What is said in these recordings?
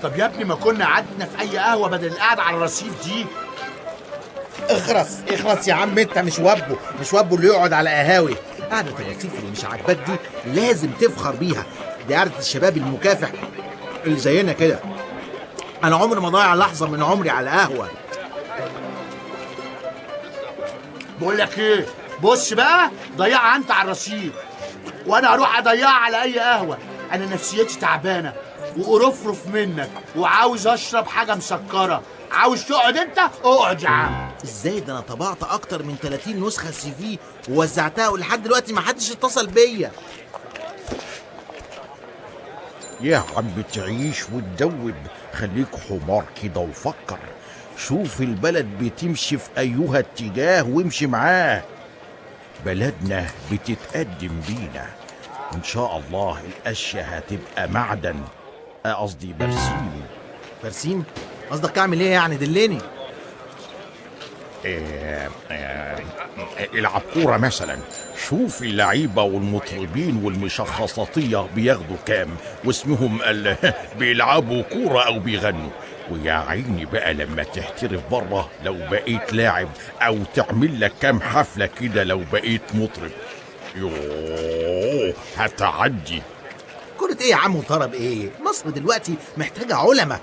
طب يا ابني ما كنا قعدنا في اي قهوه بدل القعده على الرصيف دي؟ اخرس يا عم، انت مش وابه اللي يقعد على قهاوي. قعدة الرصيف اللي مش عاجباك دي لازم تفخر بيها، دي قعدة الشباب المكافح اللي زينا كده. انا عمري ما ضيع لحظة من عمري على قهوة. بقول لك ايه، بص بقى، ضيعها انت على الرصيف وانا هروح اضيعها على اي قهوه. انا نفسيتي تعبانه وقرفرف منك وعاوز اشرب حاجه مسكره. عاوز تقعد انت؟ اقعد يا عم. ازاي ده؟ انا طبعت اكتر من 30 نسخة سي في ووزعتها ولحد دلوقتي ما حدش اتصل بيا. يا عم تعيش وتدوب، خليك حمار كده وفكر. شوف البلد بتمشي في أيها اتجاه وامشي معاه. بلدنا بتتقدم بينا، وإن شاء الله الأشياء هتبقى معدن، قصدي برسيم. برسيم؟ قصدك اعمل ايه يعني؟ دلني. العب كورة مثلا، شوف اللعيبة والمطربين والمشخصاتية بياخدوا كام واسمهم بيلعبوا كورة أو بيغنوا. ويا عيني بقى لما تحترف بره لو بقيت لاعب، أو تعمل لك كام حفلة كده لو بقيت مطرب، يوه هتعدي. كرة ايه يا عم وطرب ايه؟ مصر دلوقتي محتاجة علماء.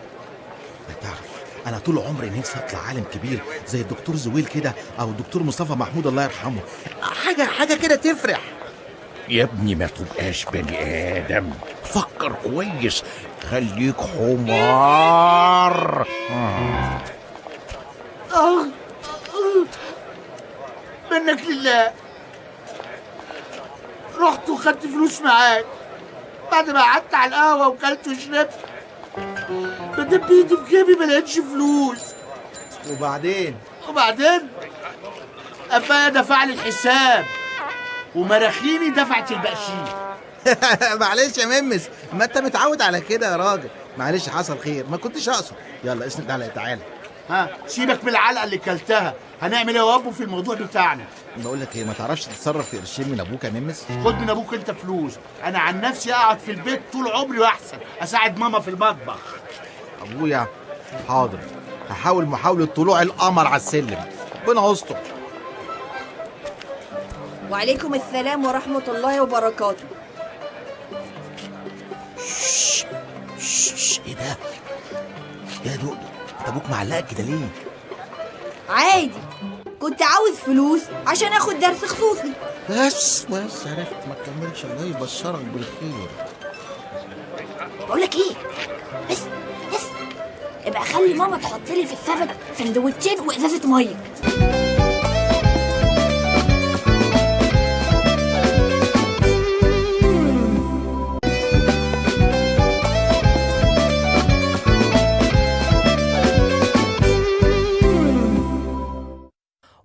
تعرف انا طول عمري نفسي اطلع عالم كبير زي الدكتور زويل كده، او الدكتور مصطفى محمود الله يرحمه. حاجة كده تفرح. يا ابني ما تبقاش بني آدم، فكر كويس، خليك حمار. منك لله، رحت وخدت فلوس معاك بعد ما قعدت على القهوه وكلت وشربت. بدب ايدي في جيبي ما لقيتش فلوس. وبعدين قفايا دفع لي الحساب ومراخيني دفعت البقشيش. معلش يا ممس، ما انت متعود على كده يا راجل. معلش حصل خير، ما كنتش اقصد. يلا اسند عليا، تعالى. ها سيبك من العلقه اللي كلتها، هنعمل ايه يا وابو في الموضوع بتاعنا؟ بقول لك ايه، ما تعرفش تتصرف في قرشين من ابوك يا ممس؟ خد من ابوك انت فلوس، انا عن نفسي اقعد في البيت طول عمري واحسن اساعد ماما في المطبخ. ابويا حاضر، هحاول محاولة طلوع القمر على السلم، ربنا يستر. وعليكم السلام ورحمة الله وبركاته. ايه ده؟ يا دول ابوك معلقك كده ليه؟ عادي، كنت عاوز فلوس عشان اخد درس خصوصي. بس عرفت، ما تكملش، الله يبشرك بالخير. بقولك ايه، بس ابقى خلي ماما تحط لي في السبت سندوتشين وازازة مية.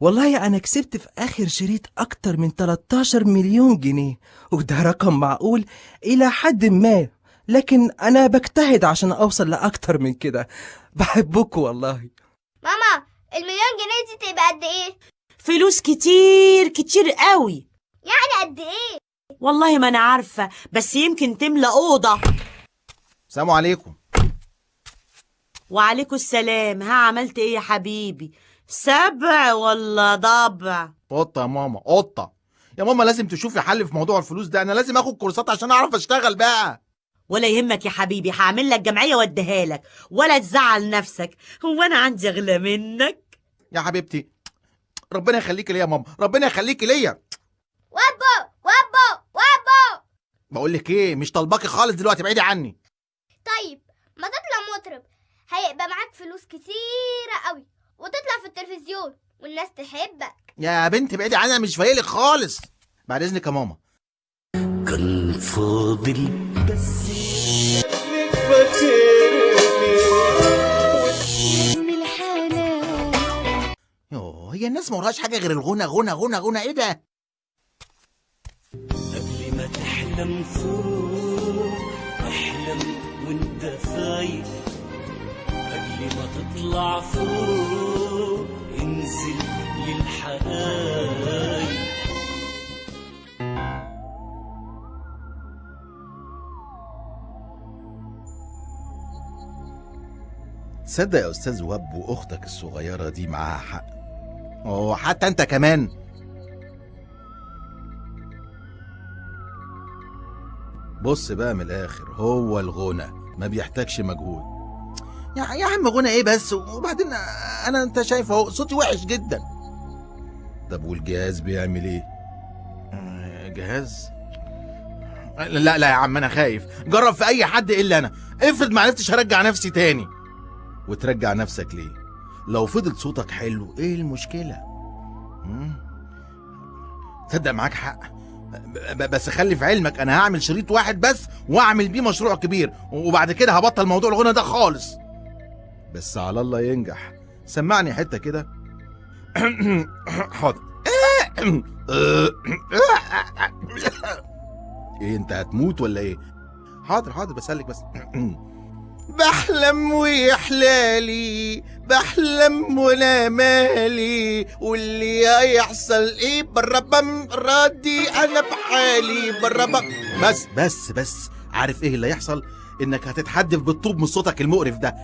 والله أنا كسبت في آخر شريط أكتر من 13 مليون جنيه، وده رقم معقول إلى حد ما، لكن أنا بجتهد عشان أوصل لأكتر من كده. بحبكوا والله. ماما، المليون جنيه دي تبقى قد ايه؟ فلوس كتير كتير قوي. يعني قد ايه؟ والله ما أنا عارفة، بس يمكن تملى أوضة. السلام عليكم. وعليكم السلام. عملت إيه يا حبيبي؟ 7 ولا ضبع؟ قطة يا ماما، قطة يا ماما. لازم تشوفي حل في موضوع الفلوس ده، انا لازم اخد كورسات عشان اعرف اشتغل بقى. ولا يهمك يا حبيبي، هعمل لك جمعية واديها لك، ولا تزعل نفسك. هو أنا عندي أغلى منك؟ يا حبيبتي ربنا يخليكي ليا يا ماما، ربنا يخليكي ليا. وابو بقول لك ايه، مش طالباكي خالص دلوقتي، بعيدي عني. طيب ما تطلع مطرب، هيبقى معاك فلوس كتيرة قوي وتطلع في التلفزيون والناس تحبك. يا بنتي بعيدي عني، انا مش فايقلك خالص. بعد اذنك يا ماما. كان فاضل بس يوه، هي الناس ما وراهاش حاجه غير الغنى غنى غنى غنى. ايه ده؟ قبل ما تحلم فوق احلم وانت فايق، قبل ما تطلع فوق انزل للحقايق. تصدق يا استاذ وهب واختك الصغيره دي معاها حق، حتى انت كمان. بص بقى من الاخر، هو الغنى ما بيحتاجش مجهود. يا عم غنى ايه بس؟ وبعدين انت شايف اهو صوتي وحش جدا. طب والجهاز بيعمل ايه؟ جهاز؟ لا يا عم انا خايف، جرب في اي حد الا انا، افرض ما عرفتش هرجع نفسي تاني. وترجع نفسك ليه؟ لو فضل صوتك حلو ايه المشكلة؟ تصدق معاك حق، بس خلي في علمك انا هعمل شريط واحد بس واعمل بيه مشروع كبير، وبعد كده هبطل موضوع الغنى ده خالص. بس على الله ينجح. سمعني حتة كده. حاضر. ايه انت هتموت ولا ايه؟ حاضر بسألك بس. بحلم ويحلالي، بحلم وانا مالي، واللي هيحصل ايه بربم راضي انا بحالي بربم. بس عارف ايه اللي هيحصل؟ انك هتتحدف بالطوب من صوتك المقرف ده.